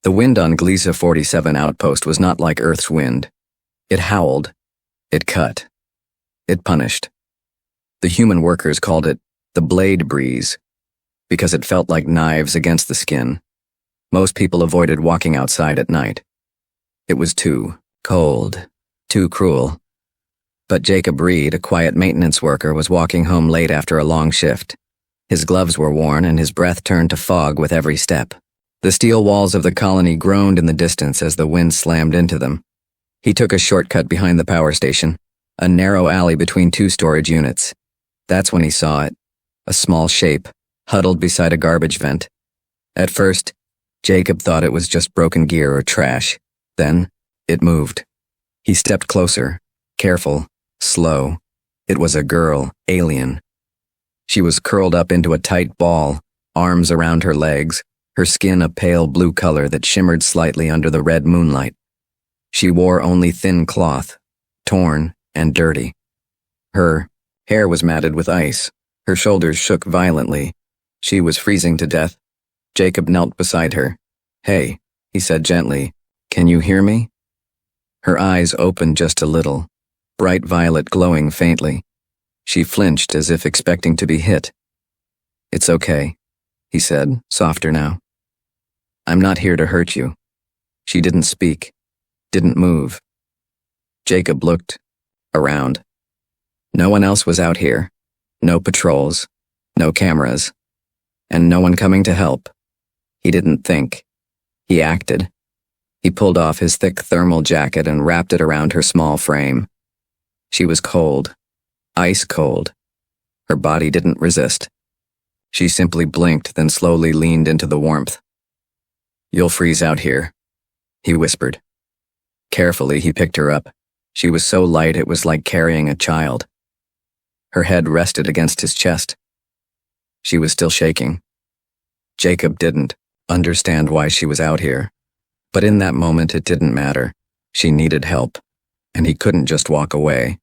The wind on Gliesa 47 outpost was not like Earth's wind. It howled. It cut. It punished. The human workers called it the blade breeze because it felt like knives against the skin. Most people avoided walking outside at night. It was too cold, too cruel. But Jacob Reed, a quiet maintenance worker, was walking home late after a long shift. His gloves were worn and his breath turned to fog with every step. The steel walls of the colony groaned in the distance as the wind slammed into them. He took a shortcut behind the power station, a narrow alley between two storage units. That's when he saw it, a small shape, huddled beside a garbage vent. At first, Jacob thought it was just broken gear or trash. Then, it moved. He stepped closer, careful, slow. It was a girl, alien. She was curled up into a tight ball, arms around her legs, her skin a pale blue color that shimmered slightly under the red moonlight. She wore only thin cloth, torn and dirty. Her hair was matted with ice. Her shoulders shook violently. She was freezing to death. Jacob knelt beside her. "Hey," he said gently, "can you hear me?" Her eyes opened just a little, bright violet glowing faintly. She flinched as if expecting to be hit. "It's okay," he said, softer now. "I'm not here to hurt you." She didn't speak, didn't move. Jacob looked around. No one else was out here. No patrols, no cameras, and no one coming to help. He didn't think. He acted. He pulled off his thick thermal jacket and wrapped it around her small frame. She was cold, ice cold. Her body didn't resist. She simply blinked, then slowly leaned into the warmth. "You'll freeze out here," he whispered. Carefully, he picked her up. She was so light it was like carrying a child. Her head rested against his chest. She was still shaking. Jacob didn't understand why she was out here. But in that moment, it didn't matter. She needed help, and he couldn't just walk away.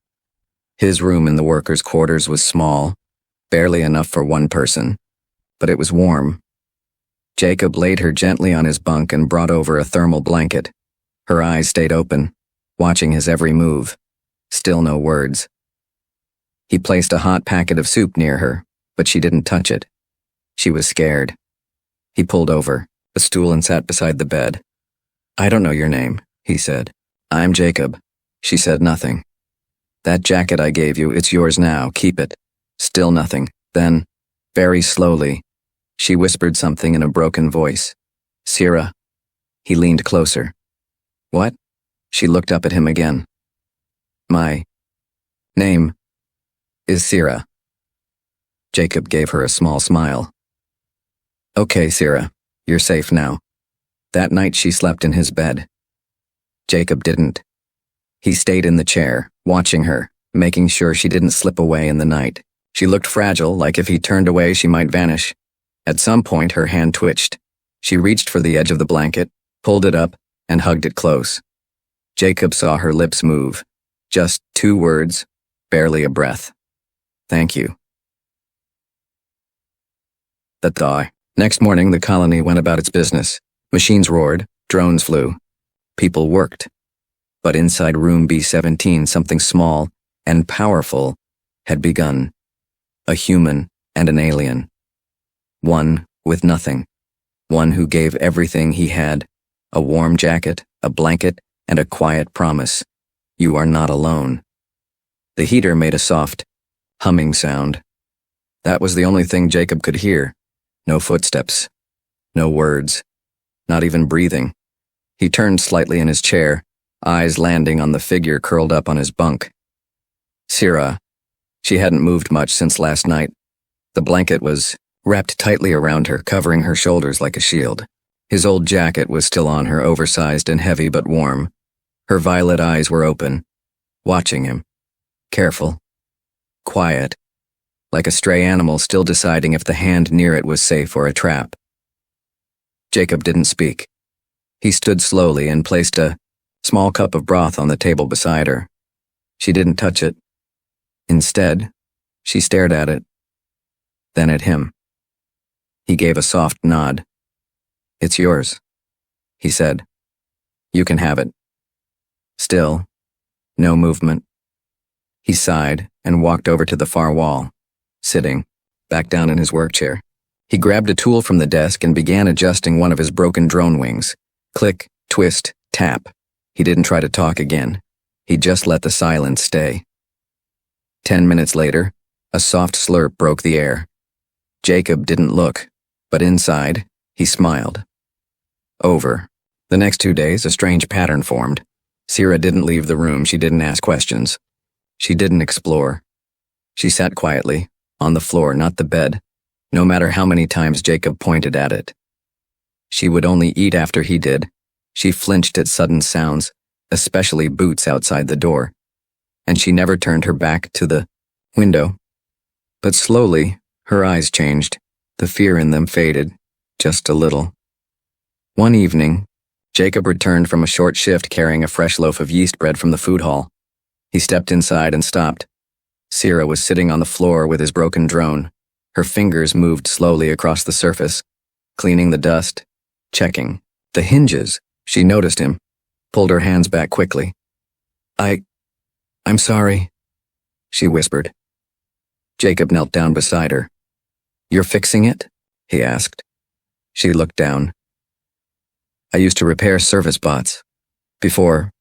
His room in the workers' quarters was small, barely enough for one person, but it was warm. Jacob laid her gently on his bunk and brought over a thermal blanket. Her eyes stayed open, watching his every move. Still no words. He placed a hot packet of soup near her, but she didn't touch it. She was scared. He pulled over a stool and sat beside the bed. "I don't know your name," he said. "I'm Jacob." She said nothing. "That jacket I gave you, it's yours now, keep it." Still nothing. Then, very slowly, she whispered something in a broken voice. "Sira." He leaned closer. "What?" She looked up at him again. "My name is Sira." Jacob gave her a small smile. "Okay, Sira, you're safe now." That night she slept in his bed. Jacob didn't. He stayed in the chair, watching her, making sure she didn't slip away in the night. She looked fragile, like if he turned away she might vanish. At some point her hand twitched. She reached for the edge of the blanket, pulled it up, and hugged it close. Jacob saw her lips move. Just 2 words, barely a breath. "Thank you." That thaw. Next morning the colony went about its business. Machines roared, drones flew. People worked. But inside room B17 something small and powerful had begun. A human and an alien. One with nothing. One who gave everything he had. A warm jacket, a blanket, and a quiet promise. You are not alone. The heater made a soft, humming sound. That was the only thing Jacob could hear. No footsteps. No words. Not even breathing. He turned slightly in his chair, eyes landing on the figure curled up on his bunk. Sira. She hadn't moved much since last night. The blanket was wrapped tightly around her, covering her shoulders like a shield. His old jacket was still on her, oversized and heavy but warm. Her violet eyes were open, watching him. Careful. Quiet. Like a stray animal still deciding if the hand near it was safe or a trap. Jacob didn't speak. He stood slowly and placed a small cup of broth on the table beside her. She didn't touch it. Instead, she stared at it, then at him. He gave a soft nod. "It's yours." he said. You can have it. Still, no movement. He sighed and walked over to the far wall, sitting back down in his work chair. He grabbed a tool from the desk and began adjusting one of his broken drone wings. Click, twist, tap. He didn't try to talk again. He just let the silence stay. 10 minutes later, a soft slurp broke the air. Jacob didn't look, but inside, he smiled. Over. The next 2 days, a strange pattern formed. Sierra didn't leave the room. She didn't ask questions. She didn't explore. She sat quietly, on the floor, not the bed, no matter how many times Jacob pointed at it. She would only eat after he did. She flinched at sudden sounds, especially boots outside the door, and she never turned her back to the window. But slowly, her eyes changed. The fear in them faded, just a little. One evening, Jacob returned from a short shift carrying a fresh loaf of yeast bread from the food hall. He stepped inside and stopped. Sierra was sitting on the floor with his broken drone. Her fingers moved slowly across the surface, cleaning the dust, checking the hinges. She noticed him, pulled her hands back quickly. I'm sorry, she whispered. Jacob knelt down beside her. You're fixing it? He asked. She looked down. I used to repair service bots. Before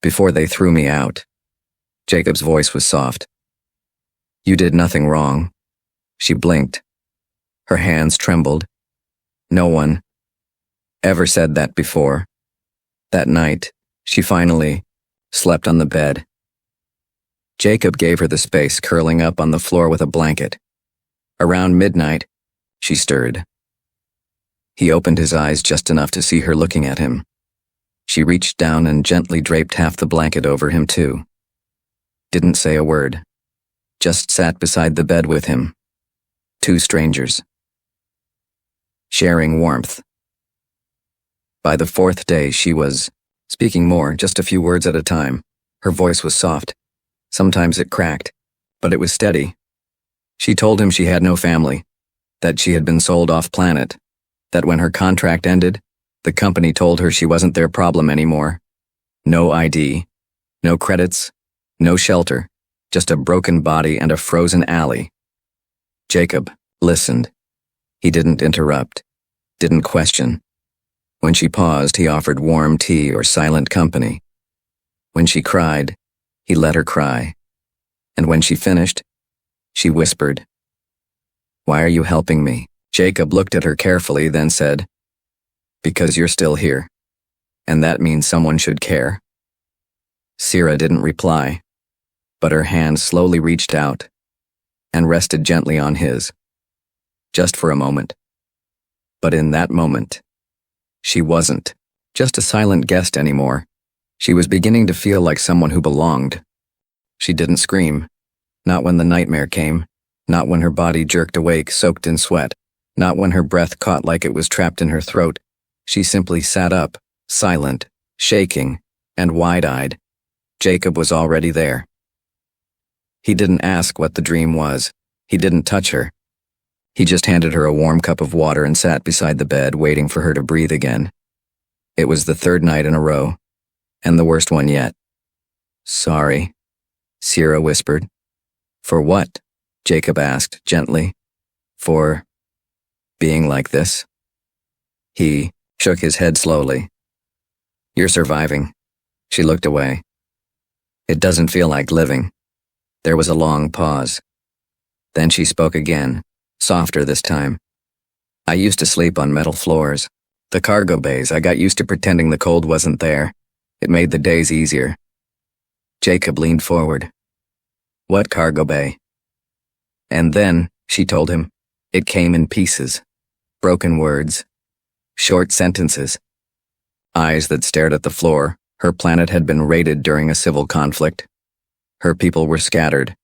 they threw me out. Jacob's voice was soft. You did nothing wrong. She blinked. Her hands trembled. No one ever said that before. That night, she finally slept on the bed. Jacob gave her the space, curling up on the floor with a blanket. Around midnight, she stirred. He opened his eyes just enough to see her looking at him. She reached down and gently draped half the blanket over him too. Didn't say a word. Just sat beside the bed with him. Two strangers. Sharing warmth. By the fourth day, she was speaking more, just a few words at a time. Her voice was soft. Sometimes it cracked, but it was steady. She told him she had no family, that she had been sold off planet, that when her contract ended, the company told her she wasn't their problem anymore. No ID, no credits, no shelter, just a broken body and a frozen alley. Jacob listened. He didn't interrupt, didn't question. When she paused, he offered warm tea or silent company. When she cried, he let her cry. And when she finished, she whispered, Why are you helping me? Jacob looked at her carefully, then said, Because you're still here. And that means someone should care. Sierra didn't reply, but her hand slowly reached out and rested gently on his. Just for a moment. But in that moment, she wasn't just a silent guest anymore. She was beginning to feel like someone who belonged. She didn't scream, not when the nightmare came, not when her body jerked awake, soaked in sweat, not when her breath caught like it was trapped in her throat. She simply sat up, silent, shaking, and wide-eyed. Jacob was already there. He didn't ask what the dream was. He didn't touch her. He just handed her a warm cup of water and sat beside the bed, waiting for her to breathe again. It was the third night in a row, and the worst one yet. Sorry, Sierra whispered. For what? Jacob asked gently. For being like this? He shook his head slowly. You're surviving. She looked away. It doesn't feel like living. There was a long pause. Then she spoke again, softer this time. I used to sleep on metal floors. The cargo bays, I got used to pretending the cold wasn't there. It made the days easier. Jacob leaned forward. What cargo bay? And then, she told him, it came in pieces. Broken words. Short sentences. Eyes that stared at the floor. Her planet had been raided during a civil conflict. Her people were scattered.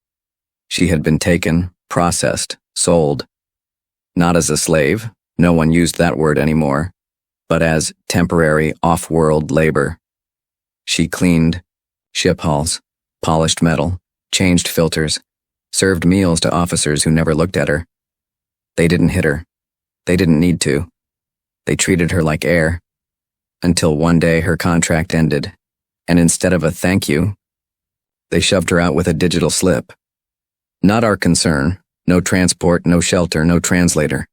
She had been taken, processed, sold. Not as a slave, no one used that word anymore, but as temporary off-world labor. She cleaned ship hulls, polished metal, changed filters, served meals to officers who never looked at her. They didn't hit her. They didn't need to. They treated her like air. until one day her contract ended, and instead of a thank you, they shoved her out with a digital slip. Not our concern, no transport, no shelter, no translator.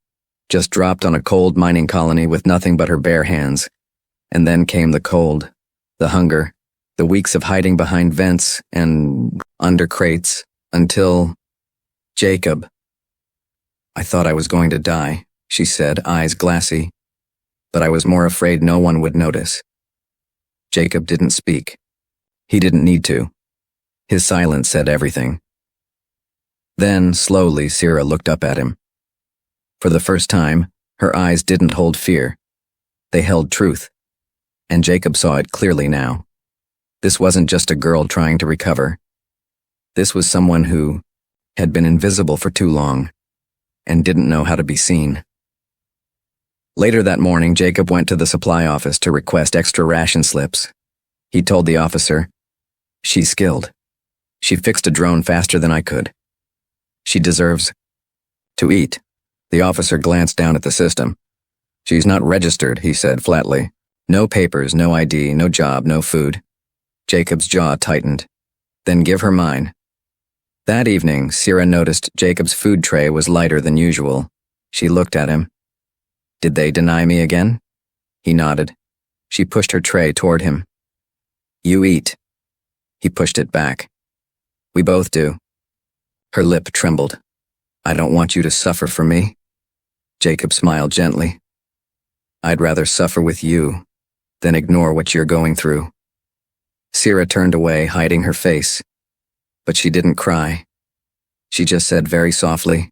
Just dropped on a cold mining colony with nothing but her bare hands. And then came the cold, the hunger, the weeks of hiding behind vents and under crates, until... Jacob. I thought I was going to die, she said, eyes glassy, but I was more afraid no one would notice. Jacob didn't speak. He didn't need to. His silence said everything. Then, slowly, Sierra looked up at him. For the first time, her eyes didn't hold fear. They held truth. And Jacob saw it clearly now. This wasn't just a girl trying to recover. This was someone who had been invisible for too long and didn't know how to be seen. Later that morning, Jacob went to the supply office to request extra ration slips. He told the officer, "She's skilled. She fixed a drone faster than I could. She deserves to eat." The officer glanced down at the system. "She's not registered," he said flatly. "No papers, no ID, no job, no food." Jacob's jaw tightened. "Then give her mine." That evening, Sierra noticed Jacob's food tray was lighter than usual. She looked at him. "Did they deny me again?" He nodded. She pushed her tray toward him. "You eat." He pushed it back. "We both do." Her lip trembled. "I don't want you to suffer for me." Jacob smiled gently. "I'd rather suffer with you than ignore what you're going through." Sierra turned away, hiding her face. But she didn't cry. She just said very softly,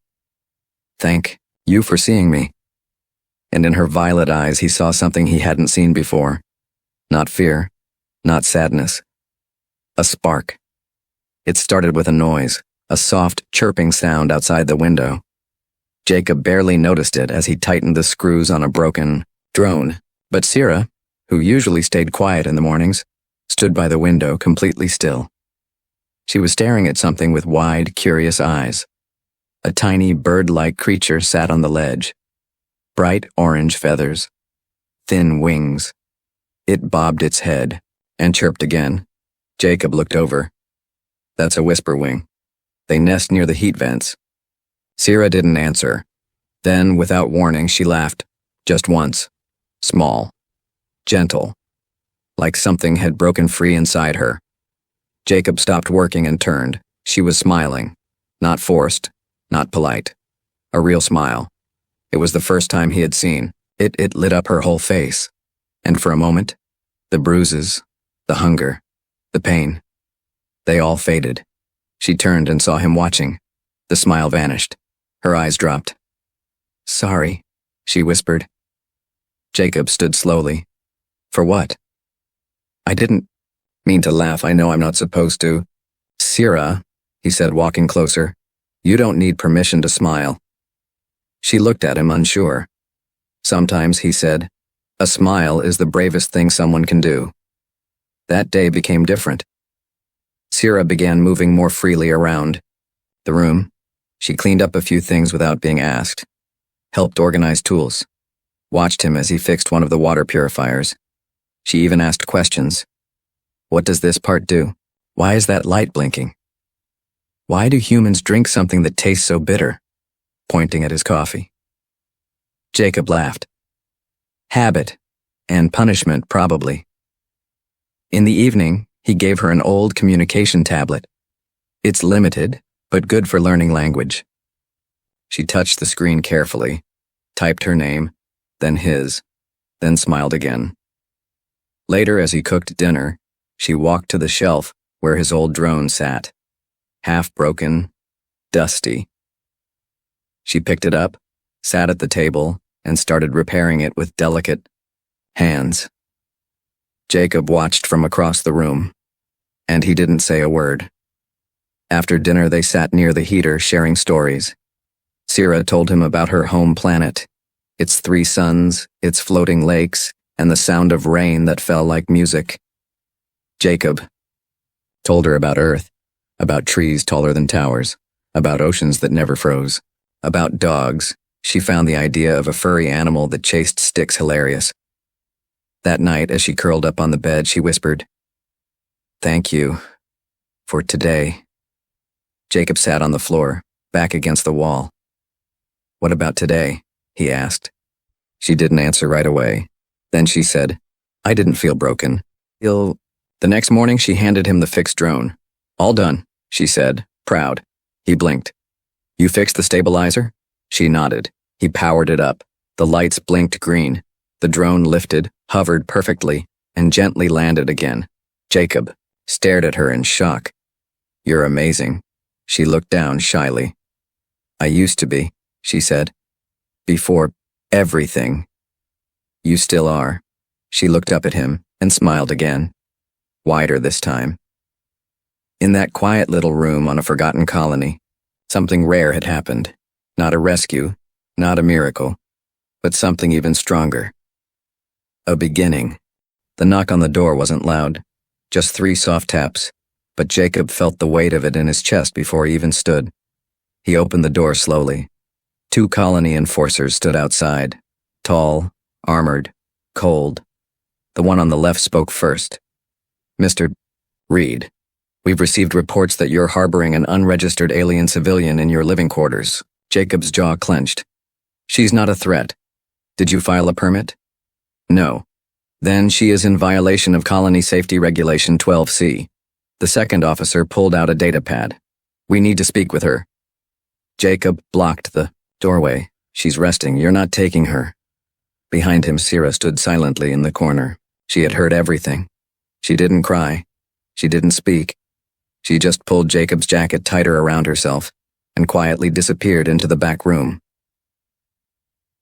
"Thank you for seeing me." And in her violet eyes he saw something he hadn't seen before. Not fear, not sadness. A spark. It started with a noise, a soft chirping sound outside the window. Jacob barely noticed it as he tightened the screws on a broken drone. But Sierra, who usually stayed quiet in the mornings, stood by the window completely still. She was staring at something with wide, curious eyes. A tiny bird-like creature sat on the ledge. Bright orange feathers. Thin wings. It bobbed its head and chirped again. Jacob looked over. "That's a whisper wing. They nest near the heat vents." Sierra didn't answer. Then, without warning, she laughed. Just once. Small. Gentle. Like something had broken free inside her. Jacob stopped working and turned. She was smiling. Not forced. Not polite. A real smile. It was the first time he had seen. It lit up her whole face. And for a moment, the bruises, the hunger, the pain, they all faded. She turned and saw him watching. The smile vanished. Her eyes dropped. "Sorry," she whispered. Jacob stood slowly. "For what?" "I didn't mean to laugh. I know I'm not supposed to." "Sierra," he said, walking closer, "you don't need permission to smile." She looked at him, unsure. "Sometimes," he said, "a smile is the bravest thing someone can do." That day became different. Sierra began moving more freely around the room. She cleaned up a few things without being asked, helped organize tools, watched him as he fixed one of the water purifiers. She even asked questions. "What does this part do? Why is that light blinking? Why do humans drink something that tastes so bitter?" Pointing at his coffee. Jacob laughed. "Habit. And punishment, probably." In the evening, he gave her an old communication tablet. It's limited, but good for learning language. She touched the screen carefully, typed her name, then his, then smiled again. Later, as he cooked dinner, she walked to the shelf where his old drone sat. Half broken, dusty. She picked it up, sat at the table, and started repairing it with delicate hands. Jacob watched from across the room, and he didn't say a word. After dinner, they sat near the heater, sharing stories. Sierra told him about her home planet, its 3 suns, its floating lakes, and the sound of rain that fell like music. Jacob told her about Earth, about trees taller than towers, about oceans that never froze, about dogs. She found the idea of a furry animal that chased sticks hilarious. That night, as she curled up on the bed, she whispered, "Thank you for today." Jacob sat on the floor, back against the wall. "What about today?" he asked. She didn't answer right away. Then she said, "I didn't feel broken. The next morning, she handed him the fixed drone. "All done," she said, proud. He blinked. "You fixed the stabilizer?" She nodded. He powered it up. The lights blinked green. The drone lifted, hovered perfectly, and gently landed again. Jacob stared at her in shock. "You're amazing." She looked down shyly. "I used to be," she said. "Before everything." "You still are." She looked up at him and smiled again, wider this time. In that quiet little room on a forgotten colony, something rare had happened. Not a rescue, not a miracle, but something even stronger. A beginning. The knock on the door wasn't loud, just 3 soft taps, but Jacob felt the weight of it in his chest before he even stood. He opened the door slowly. 2 colony enforcers stood outside, tall, armored, cold. The one on the left spoke first. "Mr. Reed, we've received reports that you're harboring an unregistered alien civilian in your living quarters." Jacob's jaw clenched. "She's not a threat. Did you file a permit?" "No." "Then she is in violation of Colony Safety Regulation 12C. The second officer pulled out a data pad. "We need to speak with her." Jacob blocked the doorway. "She's resting. You're not taking her." Behind him, Sierra stood silently in the corner. She had heard everything. She didn't cry. She didn't speak. She just pulled Jacob's jacket tighter around herself and quietly disappeared into the back room.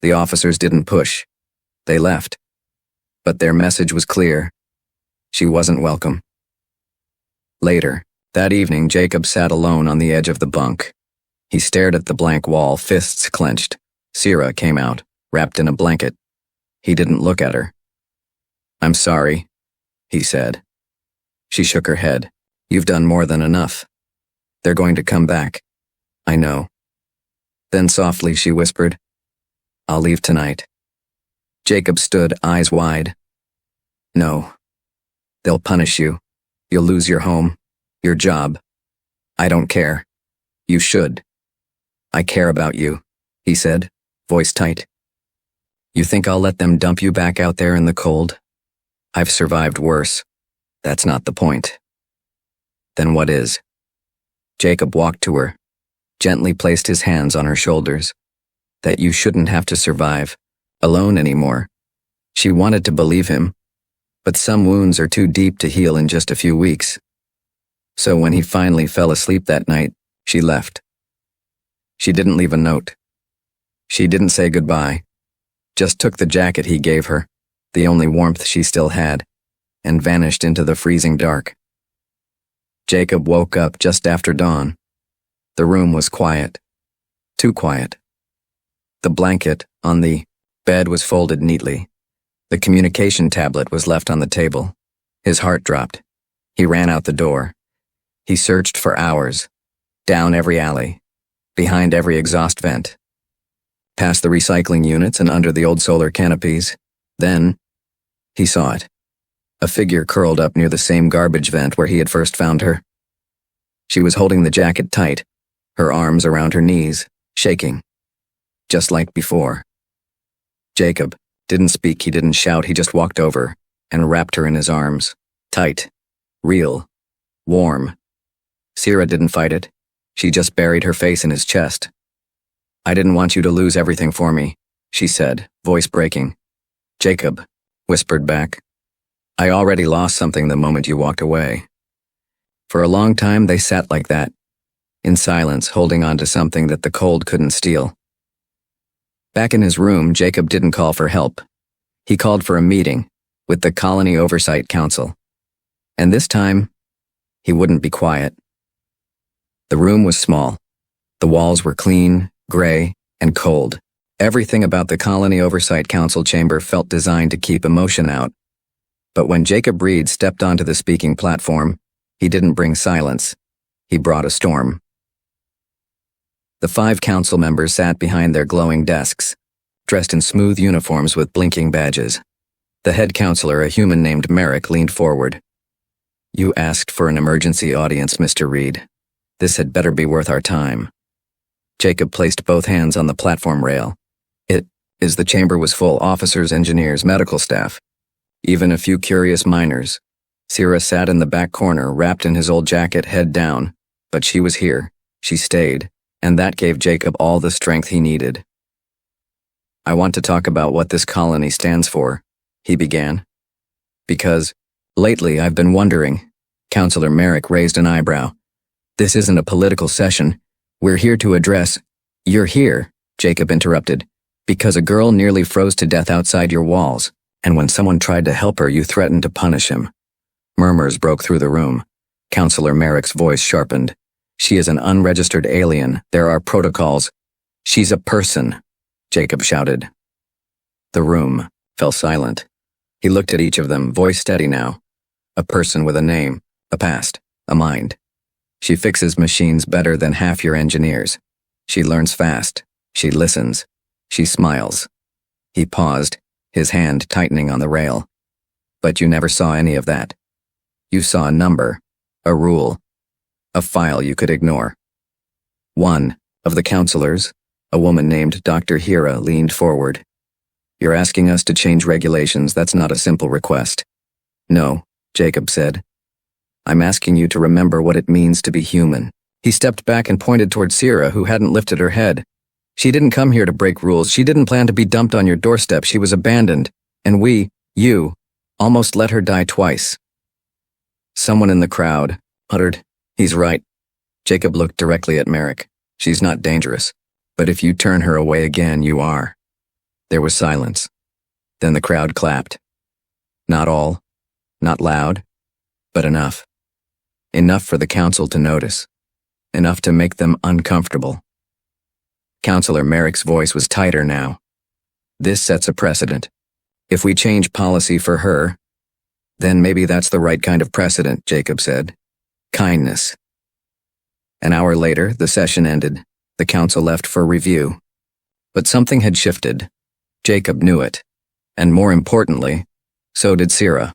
The officers didn't push. They left. But their message was clear. She wasn't welcome. Later, that evening, Jacob sat alone on the edge of the bunk. He stared at the blank wall, fists clenched. Sierra came out, wrapped in a blanket. He didn't look at her. "I'm sorry," he said. She shook her head. "You've done more than enough. They're going to come back. I know." Then softly she whispered, "I'll leave tonight." Jacob stood, eyes wide. "No. They'll punish you. You'll lose your home, your job. I don't care. You should. I care about you," he said, voice tight. "You think I'll let them dump you back out there in the cold? I've survived worse. That's not the point." "Then what is?" Jacob walked to her, gently placed his hands on her shoulders. "That you shouldn't have to survive alone anymore." She wanted to believe him, but some wounds are too deep to heal in just a few weeks. So when he finally fell asleep that night, she left. She didn't leave a note. She didn't say goodbye, just took the jacket he gave her, the only warmth she still had, and vanished into the freezing dark. Jacob woke up just after dawn. The room was quiet. Too quiet. The blanket on the bed was folded neatly. The communication tablet was left on the table. His heart dropped. He ran out the door. He searched for hours, down every alley, behind every exhaust vent, past the recycling units and under the old solar canopies. Then, he saw it. A figure curled up near the same garbage vent where he had first found her. She was holding the jacket tight, her arms around her knees, shaking, just like before. Jacob didn't speak, he didn't shout, he just walked over and wrapped her in his arms, tight, real, warm. Sierra didn't fight it. She just buried her face in his chest. "I didn't want you to lose everything for me," she said, voice breaking. Jacob whispered back, "I already lost something the moment you walked away." For a long time they sat like that, in silence, holding on to something that the cold couldn't steal. Back in his room, Jacob didn't call for help. He called for a meeting with the Colony Oversight Council. And this time, he wouldn't be quiet. The room was small. The walls were clean, gray, and cold. Everything about the Colony Oversight Council chamber felt designed to keep emotion out. But when Jacob Reed stepped onto the speaking platform, he didn't bring silence. He brought a storm. The 5 council members sat behind their glowing desks, dressed in smooth uniforms with blinking badges. The head counselor, a human named Merrick, leaned forward. "You asked for an emergency audience, Mr. Reed. This had better be worth our time." Jacob placed both hands on the platform rail. The chamber was full: officers, engineers, medical staff, even a few curious miners. Sierra sat in the back corner, wrapped in his old jacket, head down, but she was here. She stayed, and that gave Jacob all the strength he needed. "I want to talk about what this colony stands for," he began. "Because, lately I've been wondering." Counselor Merrick raised an eyebrow. "This isn't a political session. We're here to address—" "You're here," Jacob interrupted, "because a girl nearly froze to death outside your walls, and when someone tried to help her, you threatened to punish him." Murmurs broke through the room. Counselor Merrick's voice sharpened. "She is an unregistered alien. There are protocols." "She's a person," Jacob shouted. The room fell silent. He looked at each of them, voice steady now. "A person with a name, a past, a mind. She fixes machines better than half your engineers. She learns fast. She listens. She smiles." He paused, his hand tightening on the rail. "But you never saw any of that. You saw a number, a rule, a file you could ignore." One of the counselors, a woman named Dr. Hira, leaned forward. "You're asking us to change regulations. That's not a simple request." "No," Jacob said. "I'm asking you to remember what it means to be human." He stepped back and pointed toward Sierra, who hadn't lifted her head. "She didn't come here to break rules. She didn't plan to be dumped on your doorstep. She was abandoned. And you, almost let her die twice." Someone in the crowd muttered, "He's right." Jacob looked directly at Merrick. "She's not dangerous. But if you turn her away again, you are." There was silence. Then the crowd clapped. Not all, not loud, but enough. Enough for the council to notice. Enough to make them uncomfortable. Counselor Merrick's voice was tighter now. "This sets a precedent. If we change policy for her, then maybe that's the right kind of precedent," Jacob said. "Kindness." An hour later, the session ended. The council left for review. But something had shifted. Jacob knew it. And more importantly, so did Sierra.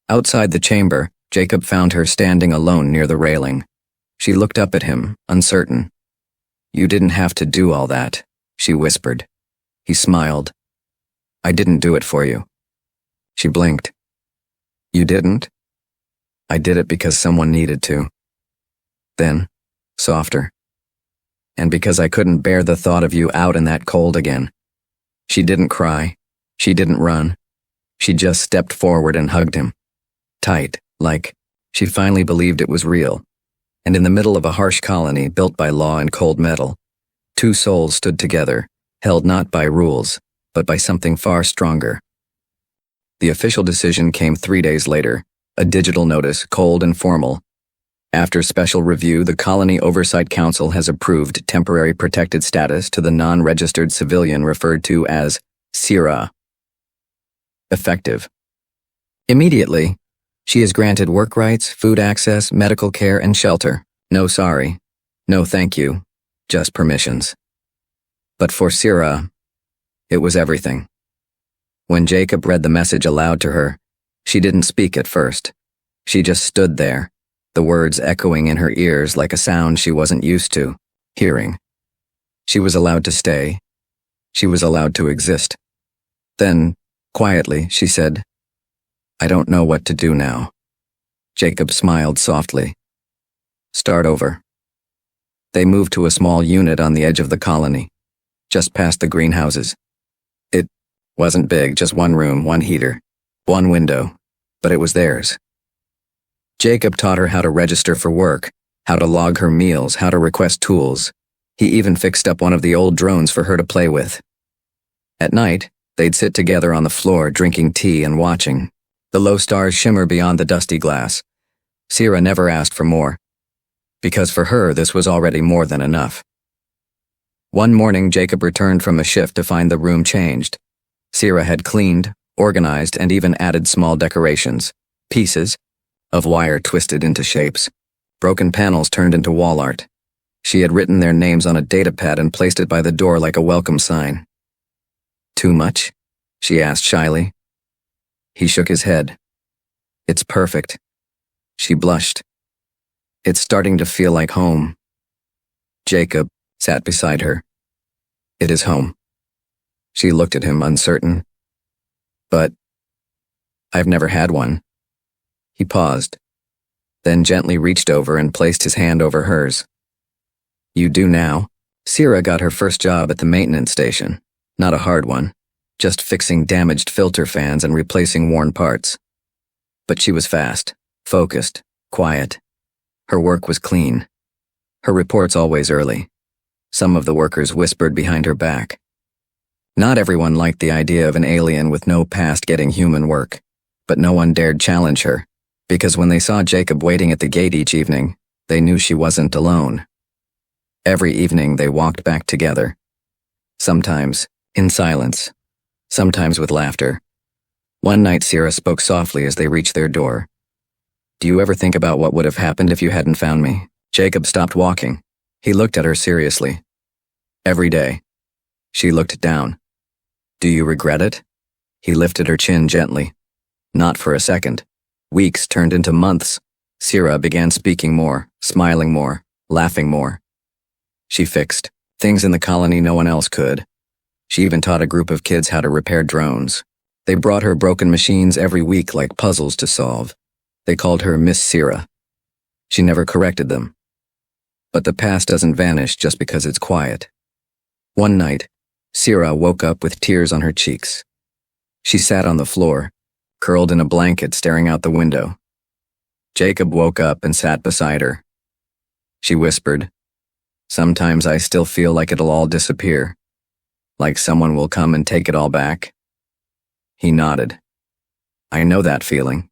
Outside the chamber, Jacob found her standing alone near the railing. She looked up at him, uncertain. "You didn't have to do all that," she whispered. He smiled. "I didn't do it for you." She blinked. "You didn't?" "I did it because someone needed to." Then, softer. "And because I couldn't bear the thought of you out in that cold again." She didn't cry. She didn't run. She just stepped forward and hugged him. Tight, like she finally believed it was real. And in the middle of a harsh colony built by law and cold metal, two souls stood together, held not by rules, but by something far stronger. The official decision came 3 days later, a digital notice, cold and formal. After special review, the Colony Oversight Council has approved temporary protected status to the non-registered civilian referred to as Sierra. Effective. Immediately, she is granted work rights, food access, medical care, and shelter. No sorry. No thank you. Just permissions. But for Sierra, it was everything. When Jacob read the message aloud to her, she didn't speak at first. She just stood there, the words echoing in her ears like a sound she wasn't used to hearing. She was allowed to stay. She was allowed to exist. Then, quietly, she said, "I don't know what to do now." Jacob smiled softly. "Start over." They moved to a small unit on the edge of the colony, just past the greenhouses. It wasn't big, just one room, one heater, one window, but it was theirs. Jacob taught her how to register for work, how to log her meals, how to request tools. He even fixed up one of the old drones for her to play with. At night, they'd sit together on the floor drinking tea and watching. The low stars shimmer beyond the dusty glass. Sierra never asked for more, because for her this was already more than enough. One morning, Jacob returned from a shift to find the room changed. Sierra had cleaned, organized, and even added small decorations, pieces of wire twisted into shapes, broken panels turned into wall art. She had written their names on a datapad and placed it by the door like a welcome sign. "Too much?" she asked shyly. He shook his head. It's perfect. She blushed. It's starting to feel like home. Jacob sat beside her. It is home. She looked at him, uncertain. But I've never had one. He paused, then gently reached over and placed his hand over hers. You do now. Sierra got her first job at the maintenance station. Not a hard one, just fixing damaged filter fans and replacing worn parts. But she was fast, focused, quiet. Her work was clean. Her reports always early. Some of the workers whispered behind her back. Not everyone liked the idea of an alien with no past getting human work, but no one dared challenge her, because when they saw Jacob waiting at the gate each evening, they knew she wasn't alone. Every evening they walked back together. Sometimes in silence, sometimes with laughter. One night Sierra spoke softly as they reached their door. Do you ever think about what would have happened if you hadn't found me? Jacob stopped walking. He looked at her seriously. Every day. She looked down. Do you regret it? He lifted her chin gently. Not for a second. Weeks turned into months. Sierra began speaking more, smiling more, laughing more. She fixed things in the colony no one else could. She even taught a group of kids how to repair drones. They brought her broken machines every week like puzzles to solve. They called her Miss Sierra. She never corrected them. But the past doesn't vanish just because it's quiet. One night, Sierra woke up with tears on her cheeks. She sat on the floor, curled in a blanket staring out the window. Jacob woke up and sat beside her. She whispered, Sometimes I still feel like it'll all disappear, like someone will come and take it all back. He nodded. I know that feeling.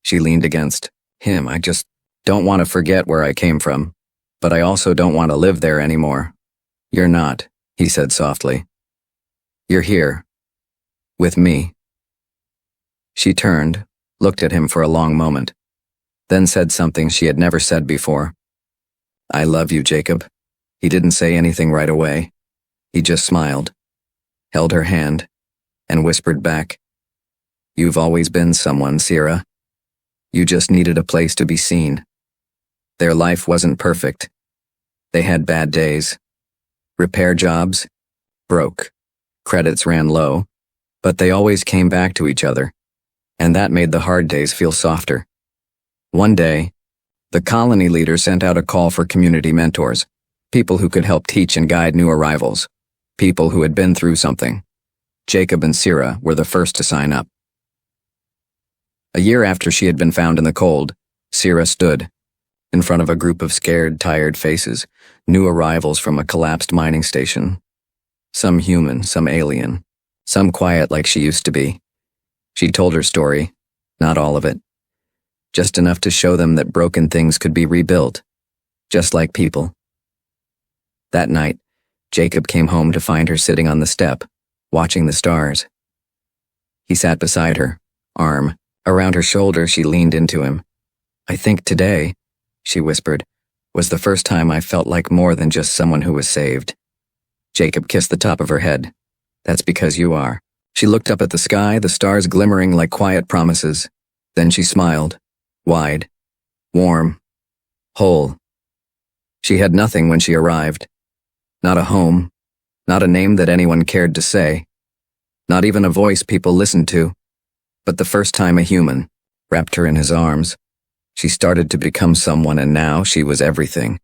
She leaned against him. I just don't want to forget where I came from, but I also don't want to live there anymore. You're not, he said softly. You're here. With me. She turned, looked at him for a long moment, then said something she had never said before. I love you, Jacob. He didn't say anything right away. He just smiled, held her hand, and whispered back, You've always been someone, Sierra. You just needed a place to be seen. Their life wasn't perfect. They had bad days. Repair jobs, broke. Credits ran low, but they always came back to each other, and that made the hard days feel softer. One day, the colony leader sent out a call for community mentors, people who could help teach and guide new arrivals, people who had been through something. Jacob and Sierra were the first to sign up. A year after she had been found in the cold, Sierra stood in front of a group of scared, tired faces, new arrivals from a collapsed mining station. Some human, some alien, some quiet like she used to be. She told her story, not all of it, just enough to show them that broken things could be rebuilt, just like people. That night, Jacob came home to find her sitting on the step, watching the stars. He sat beside her, arm around her shoulder. She leaned into him. I think today, she whispered, was the first time I felt like more than just someone who was saved. Jacob kissed the top of her head. That's because you are. She looked up at the sky, the stars glimmering like quiet promises. Then she smiled, wide, warm, whole. She had nothing when she arrived. Not a home, not a name that anyone cared to say, not even a voice people listened to. But the first time a human wrapped her in his arms, she started to become someone, and now she was everything.